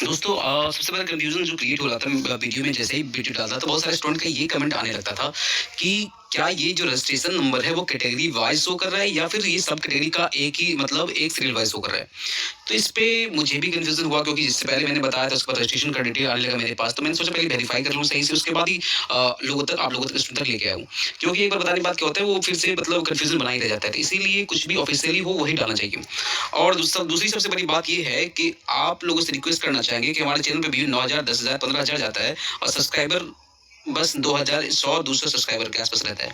दोस्तों सबसे बड़ा कन्फ्यूज़न जो क्रिएट हो रहा था वीडियो में जैसे ही वीडियो डालता था, बहुत सारे स्टूडेंट का ये कमेंट आने लगता था कि क्या ये जो रजिस्ट्रेशन नंबर है वो कैटेगरी वाइज़ शो कर रहा है या फिर ये सब कैटेगरी का एक ही मतलब एक सीरियल वाइज़ शो कर रहा है। तो इस पे मुझे भी कन्फ्यूज़न हुआ क्योंकि जिससे पहले मैंने बताया था उसके बाद रजिस्ट्रेशन का डिटेल आने लगा मेरे पास, तो मैंने सोचा पहले वेरीफ़ाई कर लूँ सही से, उसके बाद ही लोगों तक आप लोगों तक स्टूडेंट तक लेके आऊँ। क्योंकि एक बार बताने के बाद क्या होता है वो फिर से मतलब कन्फ्यूज़न बना ही रह जाता है, तो इसीलिए कुछ भी ऑफ़िशियली हो वही डालना चाहिए। और दूसरी सबसे बड़ी बात ये है कि आप लोगों से रिक्वेस्ट करना चाहेंगे कि हमारे चैनल पे व्यू 9,000, 10,000, 15,000 जाता है और सब्सक्राइबर बस 2,000, 100-200 सब्सक्राइबर के आसपास रहता है।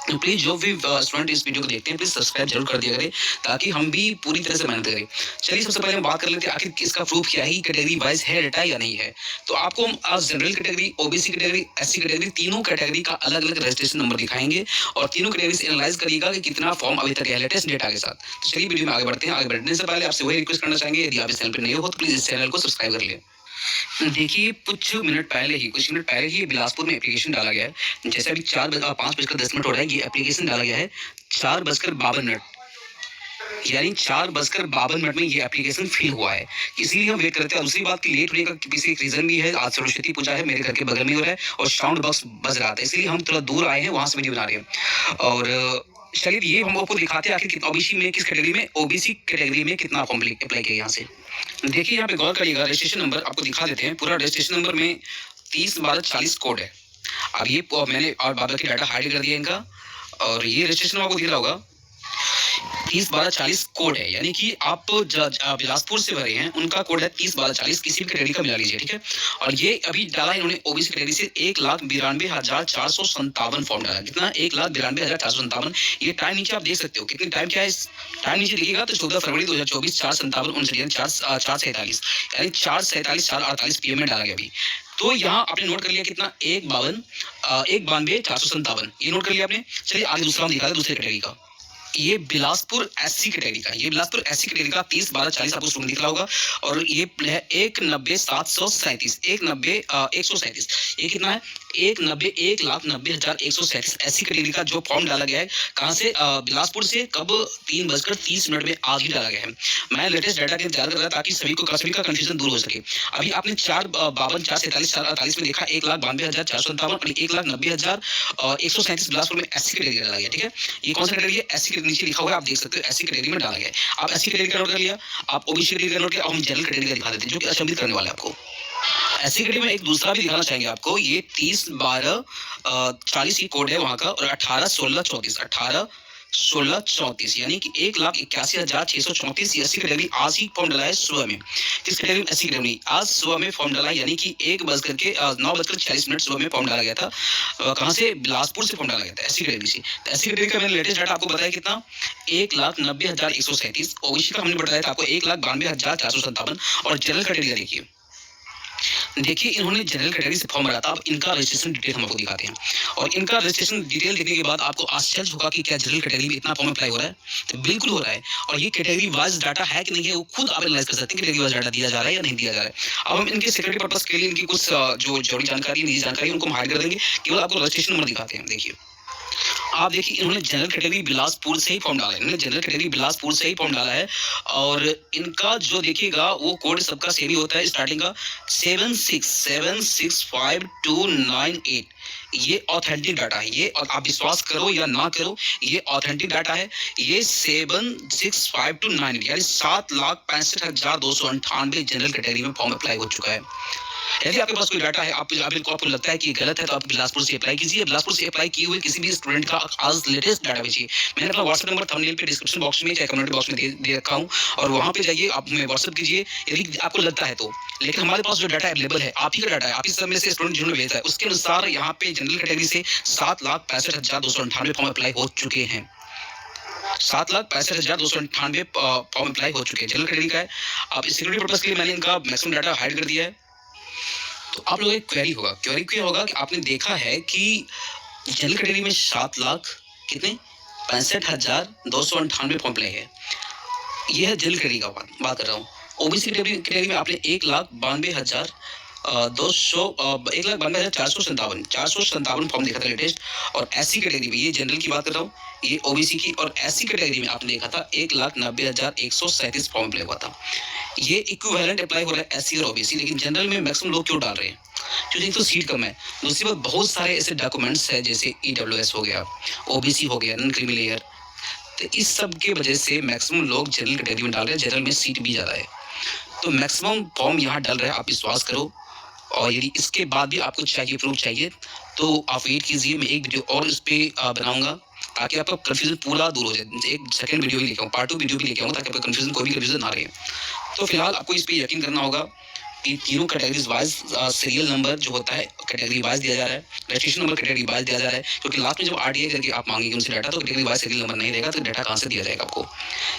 तो प्लीज़ जो भी स्टूडेंट इस वीडियो को देखते हैं प्लीज़ सब्सक्राइब जरूर कर दिया करें ताकि हम भी पूरी तरह से मेहनत करें। चलिए सबसे पहले हम बात कर लेते हैं आखिर इसका प्रूफ क्या है, कैटेगरी वाइज है डाटा या नहीं है। तो आपको हम आज general category, OBC category, SC category, तीनों कैटेगरी का अलग-अलग रजिस्ट्रेशन नंबर दिखाएंगे और तीनों कैटेगरी से एनालाइज करिएगा कि कितना फॉर्म अभी तक है लेटेस्ट डेटा के साथ। तो चलिए वीडियो में आगे बढ़ते हैं। आगे बढ़ने से पहले आपसे वही रिक्वेस्ट करना चाहेंगे, यदि आप इस चैनल पर नए हो तो प्लीज़ इस चैनल को सब्सक्राइब कर लें। देखिए, कुछ मिनट पहले ही बिलासपुर में एप्लीकेशन डाला गया है। जैसे अभी 5:10 हो रहा है, ये एप्लीकेशन डाला गया है 4:52 यानी 4:52 में ये एप्लीकेशन फिल हुआ है। इसीलिए हम वेट करते हैं। दूसरी बात की लेट होने का पीछे एक रीज़न भी है। आज सरस्वती पूजा है, मेरे घर के बगल में हो रहा है और साउंड बॉक्स बज रहा था, इसलिए हम थोड़ा दूर आए हैं, वहाँ से वीडियो बना रहे हैं। और चलिए ये हम आपको दिखाते हैं आखिर ओबीसी में किस कैटेगरी में, ओबीसी कैटेगरी में कितना फॉर्म अप्लाई किया यहाँ से। देखिए यहाँ पे गौर करिएगा, रजिस्ट्रेशन नंबर आपको दिखा देते हैं। पूरा रजिस्ट्रेशन नंबर में 30/12/40 कोड है। अब ये मैंने और बाबा की डाटा हाइड कर दिया इनका, और ये रजिस्ट्रेशन आपको दिख रहा होगा 30/12/40 कोड है, यानी कि आप बिलासपुर से भरे हैं उनका कोड है 30/12/40, किसी भी कैटेगरी का मिला लीजिए, ठीक है। और ये अभी डाला इन्होंने ओबीसी कैटेगरी से 1,92,457 फॉर्म डाला। कितना? 1,92,457। ये टाइम नीचे आप देख सकते हो कितनी टाइम क्या है, टाइम नीचे लिखिएगा तो 14 फरवरी 2024, 4:57 4:47 यानी 4:47 4:48 PM में डाला गया अभी। तो यहाँ आपने नोट कर लिया कितना, 1,92,457, ये नोट कर लिया आपने। चलिए आगे दूसरा हम दिखा दें दूसरे कैटेगरी का। ये बिलासपुर एससी कैटेगरी का, ये बिलासपुर एससी कैटेगरी का 30/12/40 आपको स्टूडेंट दिख रहा होगा। और ये है 1,90,737, 1,90,137। ये कितना है? 1,90,1,90,137 एससी कैटेगरी का जो फॉर्म डाला गया है। कहाँ से? बिलासपुर से। कब? 3:30 में आज ही डाला गया है। मैं लेटेस्ट डाटा के इंतजार कर रहा था ताकि सभी का कंफ्यूजन दूर हो सके। अभी आपने 4:52 4:47 4:48 में देखा 1,92,457 और 1,90,137 बिलासपुर में एससी कैटेगरी डाला गया, ठीक है। ये कौन सा कैटेगरी है? एससी कैटेगरी नीचे लिखा हुआ है, आप देख सकते हो एससी कैटेगरी में डाला गया है। आप एससी कैटेगरी का नोट कर लिया, आप ओबीसी कैटेगरी का नोट किया, और हम जनरल कैटेगरी का दिखा देते हैं जो कि अचंभित करने वाला है आपको। एससी कैटेगरी में एक दूसरा भी दिखाना चाहेंगे आपको, ये 30/12/40 की कोड है वहां का, और 18/16/34 18/16/34 यानी कि 1,81,634 एससी कैटेगरी आज ही फॉर्म डाला है सुबह में। किस कैटेगरी में? एससी कैटेगरी आज सुबह में फॉर्म डाला है, यानी कि 9:46 सुबह में फॉर्म डाला गया था। कहाँ से? बिलासपुर से फॉर्म डाला गया था एससी कैटेगरी से। तो एससी कैटेगरी का मैंने लेटेस्ट डाटा आपको बताया कितना, 1,90,137। ओबीसी का हमने बताया था आपको 1,92,457। और जनरल कैटेगरी देखिए, इन्होंने जनरल कैटेगरी से फॉर्म भरा था। अब इनका रजिस्ट्रेशन डिटेल हम आपको दिखाते हैं, और इनका रजिस्ट्रेशन डिटेल देखने के बाद आपको आश्चर्य होगा कि क्या जनरल कैटेगरी में इतना फॉर्म अप्लाई हो रहा है। तो बिल्कुल हो रहा है, और ये कैटेगरी वाइज डाटा है कि नहीं है वो खुद आप एनालाइज कर सकते हैं, कैटेगरी वाइज डाटा दिया जा रहा है या नहीं दिया जा रहा है। अब हम इनके सिक्योरिटी पर्पस के लिए इनकी कुछ जो जरूरी जानकारी, निजी जानकारी, उनको हम हाइड कर देंगे, केवल आपको रजिस्ट्रेशन नंबर दिखाते हैं। देखिए, आप देखिए इन्होंने जनरल कैटेगरी बिलासपुर से ही फॉर्म डाला है, और इनका जो देखिएगा वो कोड सबका सेम ही होता है, स्टार्टिंग का 76765298। ये ऑथेंटिक डाटा है, ये, और आप विश्वास करो या ना करो, ये ऑथेंटिक डाटा है। ये 765298 यानी 7,65,298 जनरल कैटेगरी में फॉर्म अप्लाई हो चुका है। यदि आपके पास कोई डाटा है, आपको लगता है कि गलत है, तो आप बिलासपुर से अप्लाई कीजिए। बिलासपुर से अप्लाई किए हुए किसी भी स्टूडेंट का आज लेटेस्ट डाटा भेजिए। मैंने अपना व्हाट्सएप नंबर थंबनेल पे, डिस्क्रिप्शन बॉक्स में, चाहे कम्युनिटी बॉक्स में दे रखा हूँ, और वहाँ पे जाइए, आप हमें व्हाट्सएप कीजिए यदि आपको लगता है तो। लेकिन हमारे पास जो डाटा अवेलेबल है, आप ही का डाटा है, आप ही सब में से स्टूडेंट जिन्होंने भेजा है, उसके अनुसार यहाँ पे जनरल कैटेगरी से 7,65,298 फॉर्म अप्लाई हो चुके हैं। 7,65,298 फॉर्म अप्लाई हो चुके हैं, जनरल कैटेगरी का है। अब सिक्योरिटी पर्पस के लिए मैंने इनका मैक्सिमम डाटा हाइड कर दिया है। तो आप लोगों को क्वेरी क्या होगा कि आपने देखा है कि जनरल कैटेगरी में 7 लाख कितने 65,298 फॉर्म अप्लाई है। ये है जनरल कैटेगरी का बात कर रहा हूँ। ओबीसी कैटेगरी में आपने 1,92,457 फॉर्म देखा था लेटेस्ट। और एससी कैटेगरी में, ये जनरल की बात कर रहा हूँ, ये ओबीसी की, और एससी कैटेगरी में आपने देखा था 1,90,137 फॉर्म अप्लाई हुआ था। ये इक्विवेलेंट अप्लाई हो रहा है एससी और ओबीसी, लेकिन जनरल में मैक्सिमम लोग क्यों डाल रहे हैं? क्योंकि एक तो सीट कम है, दूसरी बात बहुत सारे ऐसे डॉक्यूमेंट्स हैं जैसे ईडब्ल्यूएस हो गया, ओबीसी हो गया, नॉन क्रीमी लेयर, तो इस सब की वजह से मैक्सिमम लोग जनरल कैटेगरी में डाल रहे हैं, जनरल में सीट भी ज़्यादा है। तो मैक्सिमम फॉर्म यहाँ डल रहा है, आप विश्वास करो। और यदि इसके बाद भी आपको चाहिए प्रूफ चाहिए, तो आप वेट कीजिए, मैं एक वीडियो और इस पे बनाऊँगा, ताकि आपका कन्फ्यूज़न पूरा दूर हो जाए। एक सेकंड वीडियो भी लेके आऊँ, पार्ट 2 वीडियो भी लेके आऊँ, ताकि आपका कन्फ्यूज़न कोई भी कन्फ्यूज़न ना रहे। तो फिलहाल आपको इस पे यकीन करना होगा कि तीनों कैटेगरीज वाइज सीरियल नंबर जो होता है कैटेगरी वाइज दिया जा रहा है, रजिस्ट्रेशन नंबर कैटेगरी वाइज दिया जा रहा है, क्योंकि लास्ट में जब आरटीआई करके आप मांगेंगे उनसे डाटा, तो कैटेगरी वाइज सीरियल नंबर नहीं रहेगा, तो डाटा कहाँ से दिया जाएगा आपको?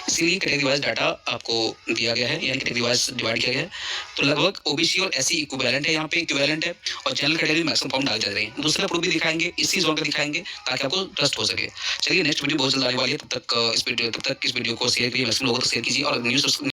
इसीलिए कैटेगरी वाइज डाटा आपको दिया गया है, यानी कैटेगरी वाइज डिवाइड किया गया है। तो लगभग ओबीसी और एससी इक्विवेलेंट है, यहाँ पे इक्विवेलेंट है, और जनरल कैटेगरी मैक्सिमम फॉर्म डाले जा रहे हैं। दूसरा प्रूफ भी दिखाएंगे, इसी जोन का दिखाएंगे, ताकि आपको ट्रस्ट हो सके। चलिए नेक्स्ट वीडियो बहुत जल्द आने वाली है, तब तक इस वीडियो को शेयर करिए, मैक्सिमम लोगों तक शेयर कीजिए, और न्यूज़